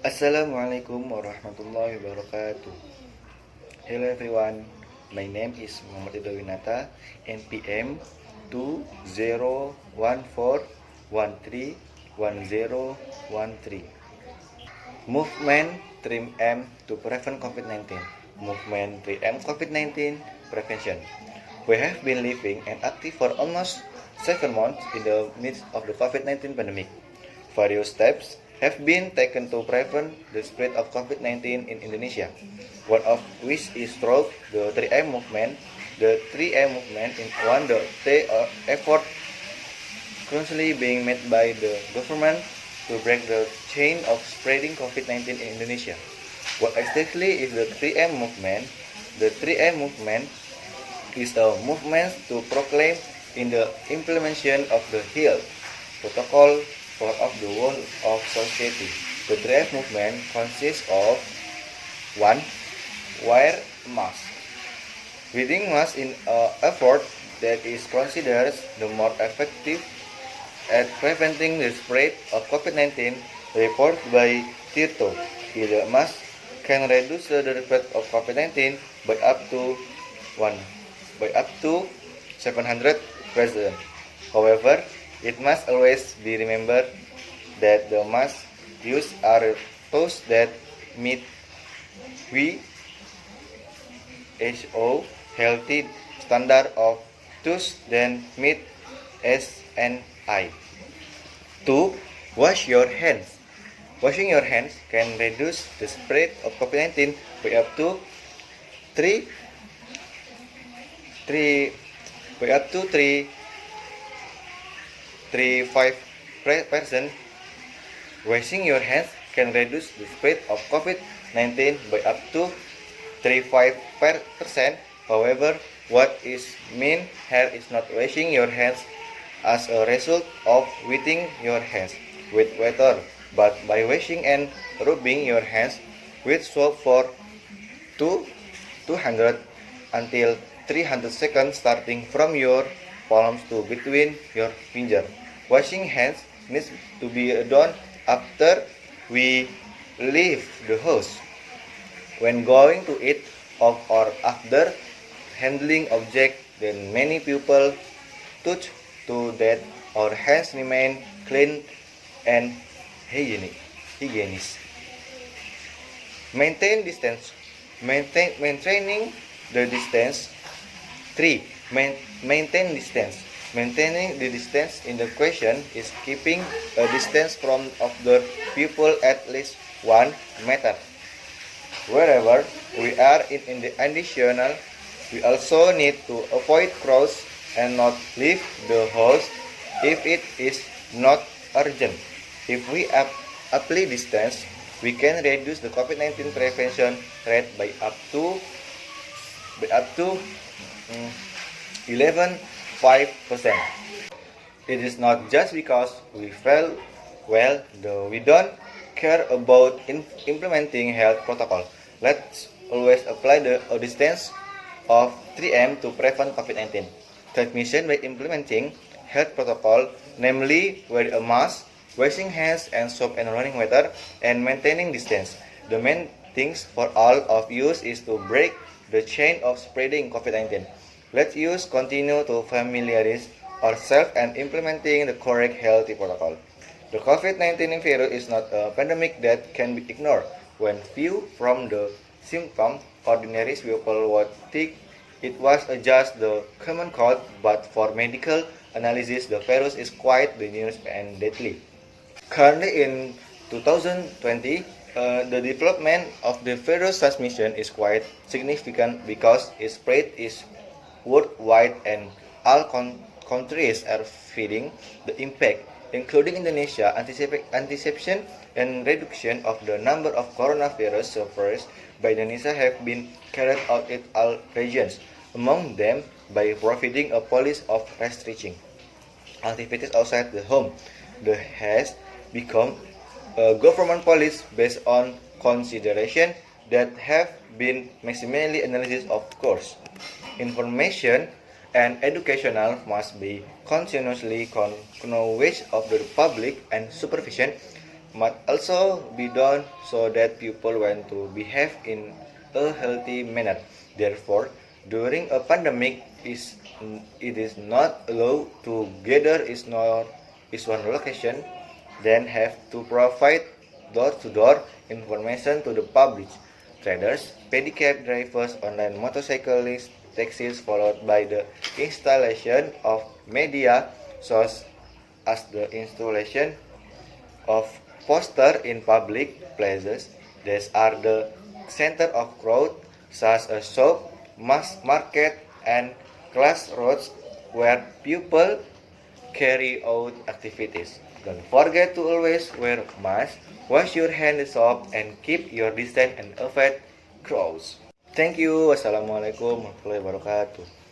Assalamualaikum warahmatullahi wabarakatuh. Hello everyone, my name is Muhammad Idowinata, NPM 2014131013. Movement 3M to prevent COVID-19. Movement 3M COVID-19 prevention. We have been living and active for almost 7 months in the midst of the COVID-19 pandemic. Various steps have been taken to prevent the spread of COVID-19 in Indonesia, one of which is through the 3M movement. The 3M movement is the effort currently being made by the government to break the chain of spreading COVID-19 in Indonesia. What exactly is the 3M movement? The 3M movement is a movement to proclaim in the implementation of the health protocol for of the whole of society. The 3M movement consists of 1. Wear mask. Wearing mask in an effort that is considered the more effective at preventing the spread of COVID-19 reported by Tirto. The mask can reduce the spread of COVID-19 by up to 700%. However, it must always be remembered that the masks used are those that meet WHO healthy standard of those that meet SNI. 2. Wash your hands. Washing your hands can reduce the spread of COVID-19 by up to 3 5%. Washing your hands can reduce the spread of COVID-19 by up to 3-5%. However, what is meant here is not washing your hands as a result of wetting your hands with water, but by washing and rubbing your hands with soap for 200 until 300 seconds, starting from your palms to between your fingers. Washing hands needs to be done after we leave the house, when going to eat, or after handling objects. Then many people touch to that our hands remain clean and hygienic. Maintaining the distance. 3. Maintain distance. Maintaining the distance in the question is keeping a distance from other people at least 1 meter. Wherever we are in the additional, we also need to avoid crowds and not leave the house if it is not urgent. If we apply distance, we can reduce the COVID-19 prevention rate by up to 11.5%. It is not just because we feel well, though we don't care about implementing health protocol. Let's always apply the distance of 3M to prevent COVID-19 transmission by implementing health protocol, namely wearing a mask, washing hands and soap and running water, and maintaining distance. The main things for all of us is to break the chain of spreading COVID-19. Let's continue to familiarize ourselves and implementing the correct healthy protocol. The COVID-19 virus is not a pandemic that can be ignored. When viewed from the symptoms, ordinary people would think it was just the common cold, but for medical analysis, the virus is quite dangerous and deadly. Currently in 2020, the development of the virus transmission is quite significant because its spread is worldwide and all countries are feeling the impact, including Indonesia. Anticipation and reduction of the number of coronavirus sufferers by Indonesia have been carried out in all regions, among them by providing a policy of restricting activities outside the home. There has become a government policy based on consideration that have been maximally analysis. Of course, information and educational must be continuously knowledge of the public, and supervision must also be done so that people want to behave in a healthy manner. Therefore, during a pandemic, it is not allowed to gather is one location, then have to provide door-to-door information to the public. Traders, pedicab drivers, online motorcyclists, taxis, followed by the installation of media such as the installation of posters in public places. These are the center of crowd, such as shop, mass market, and crossroads where people carry out activities. Don't forget to always wear mask, wash your hands up, and keep your distance and avoid crowds. Thank you. Wassalamualaikum warahmatullahi wabarakatuh.